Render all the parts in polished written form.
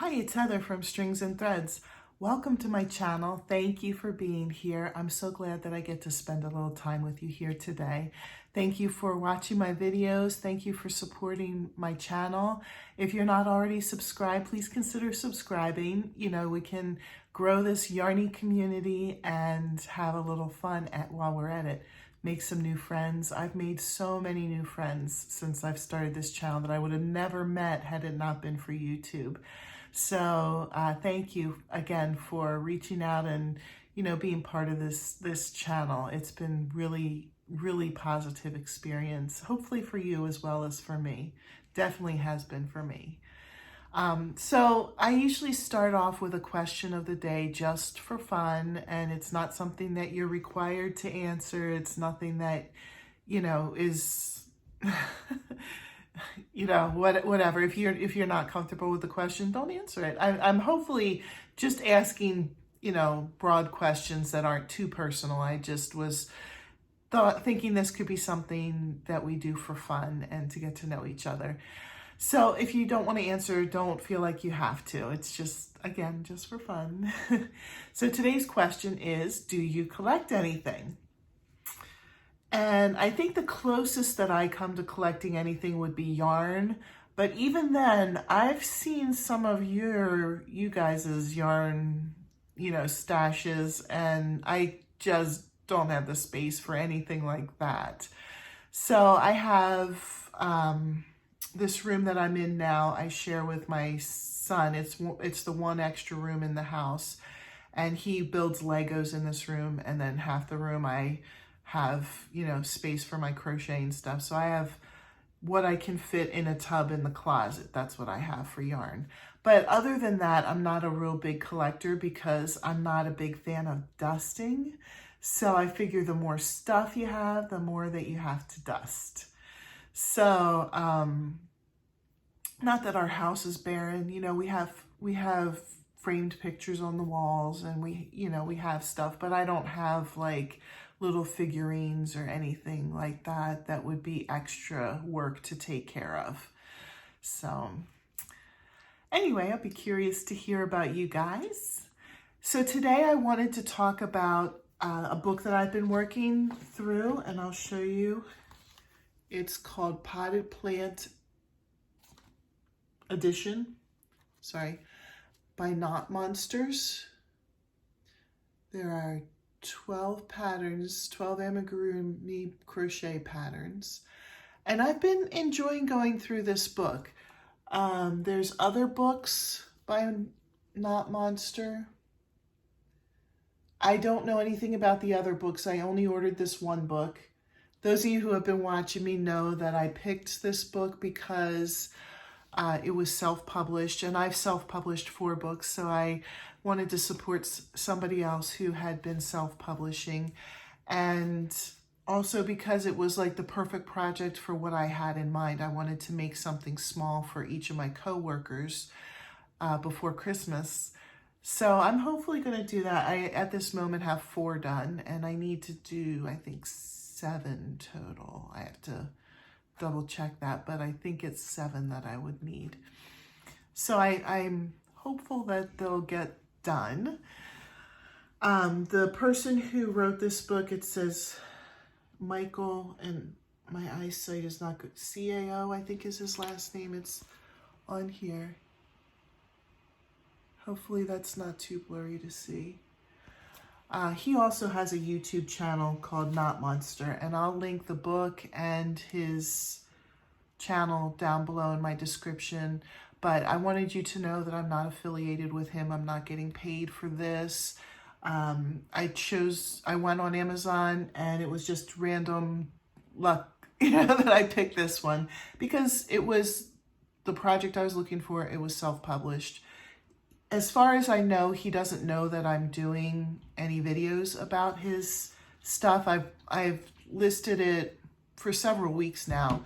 Hi, it's Heather from Strings and Threads. Welcome to my channel. Thank you for being here. I'm so glad that I get to spend a little time with you here today. Thank you for watching my videos. Thank you for supporting my channel. If you're not already subscribed, please consider subscribing. We can grow this yarny community and have a little fun while we're at it. Make some new friends. I've made so many new friends since I've started this channel that I would have never met had it not been for YouTube. So thank you again for reaching out and being part of this channel. It's been really positive experience, hopefully for you as well as for me. Definitely has been for me. So I usually start off with a question of the day just for fun, and it's not something that you're required to answer. It's nothing that is whatever. If you're not comfortable with the question, don't answer it. I'm hopefully just asking, broad questions that aren't too personal. I just was thinking this could be something that we do for fun and to get to know each other. So if you don't want to answer, don't feel like you have to. It's just, again, just for fun. So today's question is, do you collect anything? And I think the closest that I come to collecting anything would be yarn. But even then, I've seen some of you guys' yarn, stashes, and I just don't have the space for anything like that. So I have this room that I'm in now, I share with my son. It's the one extra room in the house. And he builds Legos in this room, and then half the room I have, space for my crocheting stuff. So I have what I can fit in a tub in the closet. That's what I have for yarn. But other than that, I'm not a real big collector because I'm not a big fan of dusting. So I figure the more stuff you have, the more that you have to dust. So, not that our house is barren, we have framed pictures on the walls, and we have stuff, but I don't have like little figurines or anything like that would be extra work to take care of. So anyway, I'll be curious to hear about you guys. So today I wanted to talk about a book that I've been working through, and I'll show you. It's called Potted Plant Edition, by Knot Monsters. There are 12 patterns, 12 amigurumi crochet patterns. And I've been enjoying going through this book. There's other books by Knot Monster. I don't know anything about the other books. I only ordered this one book. Those of you who have been watching me know that I picked this book because it was self-published, and I've self-published 4 books, so I wanted to support somebody else who had been self-publishing, and also because it was like the perfect project for what I had in mind. I wanted to make something small for each of my co-workers before Christmas. So I'm hopefully going to do that. I, at this moment, have 4 done, and I need to do, I think, 7 total. I have to double check that, but I think it's 7 that I would need. So I'm hopeful that they'll get done. The person who wrote this book, it says Michael, and my eyesight is not good. CAO, I think is his last name. It's on here. Hopefully that's not too blurry to see. He also has a YouTube channel called Knot Monster, and I'll link the book and his channel down below in my description. But I wanted you to know that I'm not affiliated with him. I'm not getting paid for this. I went on Amazon, and it was just random luck, that I picked this one because it was the project I was looking for. It was self-published. As far as I know, he doesn't know that I'm doing any videos about his stuff. I've listed it for several weeks now,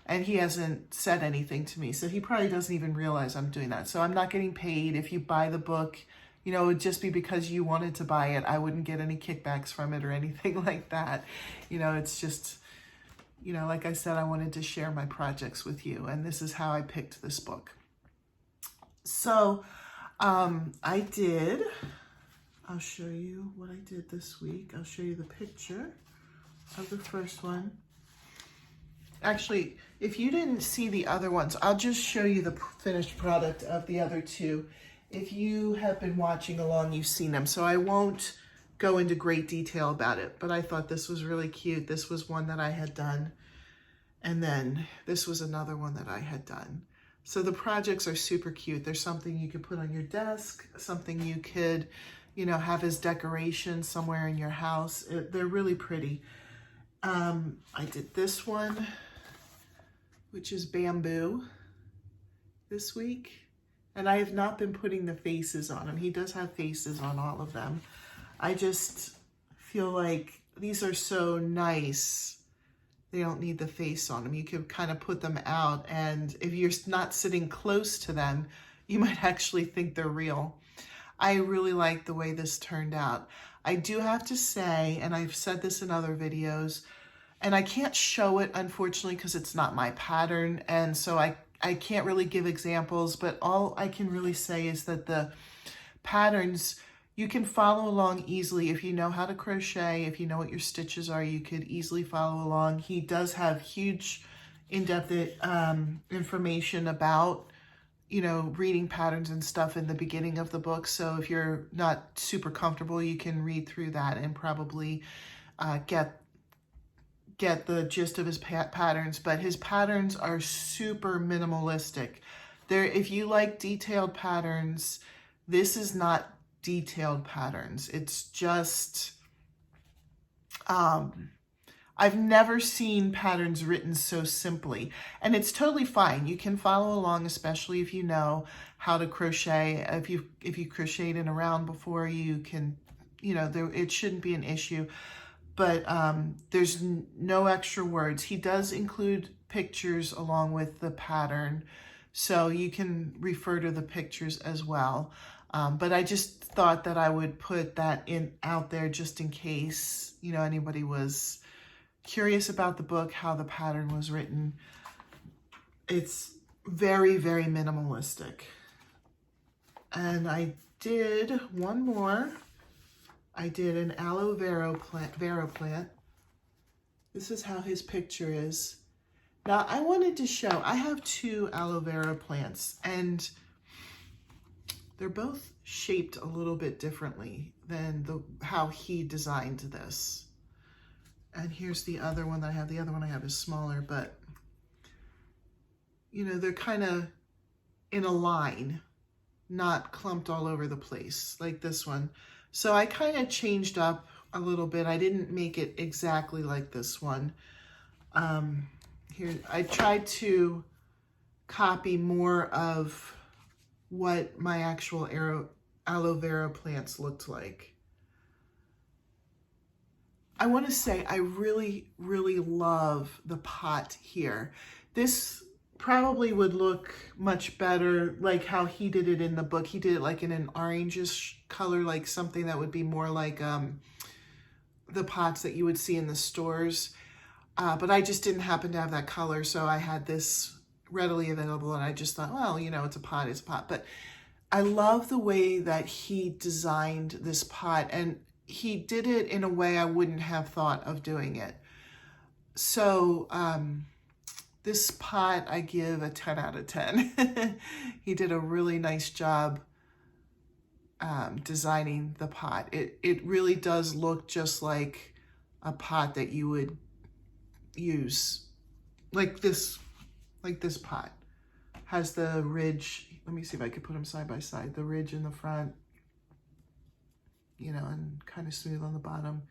and he hasn't said anything to me. So he probably doesn't even realize I'm doing that. So I'm not getting paid. If you buy the book, it would just be because you wanted to buy it. I wouldn't get any kickbacks from it or anything like that. It's just, like I said, I wanted to share my projects with you, and this is how I picked this book. So I'll show you what I did this week. I'll show you the picture of the first one. Actually, if you didn't see the other ones, I'll just show you the finished product of the other two. If you have been watching along, you've seen them. So I won't go into great detail about it, but I thought this was really cute. This was one that I had done. And then this was another one that I had done. So the projects are super cute. There's something you could put on your desk, something you could, you know, have as decoration somewhere in your house. They're really pretty. I did this one, which is bamboo this week. And I have not been putting the faces on him. He does have faces on all of them. I just feel like these are so nice. They don't need the face on them. You can kind of put them out, and if you're not sitting close to them, you might actually think they're real. I really like the way this turned out. I do have to say, and I've said this in other videos, and I can't show it, unfortunately, because it's not my pattern, and so I can't really give examples, but all I can really say is that the patterns, you can follow along easily if you know how to crochet, if you know what your stitches are, you could easily follow along. He does have huge in-depth information about, you know, reading patterns and stuff in the beginning of the book. So if you're not super comfortable, you can read through that and probably get the gist of his patterns. But his patterns are super minimalistic. If you like detailed patterns, this is not detailed patterns. It's just, I've never seen patterns written so simply, and it's totally fine. You can follow along, especially if you know how to crochet. If you crocheted in a round before, you can, you know, it shouldn't be an issue. But there's no extra words. He does include pictures along with the pattern, so you can refer to the pictures as well. But I just thought that I would put that out there just in case, you know, anybody was curious about the book, how the pattern was written. It's very, very minimalistic. And I did one more. I did an aloe vera plant. This is how his picture is. Now I wanted to show, I have two aloe vera plants, and they're both shaped a little bit differently than how he designed this. And here's the other one that I have. The other one I have is smaller, but you know, they're kind of in a line, not clumped all over the place like this one. So I kind of changed up a little bit. I didn't make it exactly like this one. Here, I tried to copy more of what my actual aloe vera plants looked like. I want to say I really, really love the pot here. This probably would look much better like how he did it in the book. He did it like in an orangish color, like something that would be more like the pots that you would see in the stores. But I just didn't happen to have that color, so I had this readily available, and I just thought, well, you know, it's a pot, it's a pot. But I love the way that he designed this pot, and he did it in a way I wouldn't have thought of doing it. So this pot I give a 10 out of 10. He did a really nice job designing the pot. It really does look just like a pot that you would use, like this pot. Has the ridge, let me see if I could put them side by side, the ridge in the front, you know, and kind of smooth on the bottom.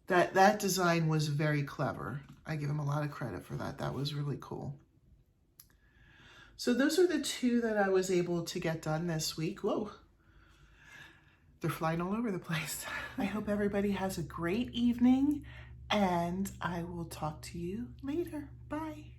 That design was very clever. I give him a lot of credit for that. That was really cool. So those are the two that I was able to get done this week. Whoa, they're flying all over the place. I hope everybody has a great evening, and I will talk to you later. Bye.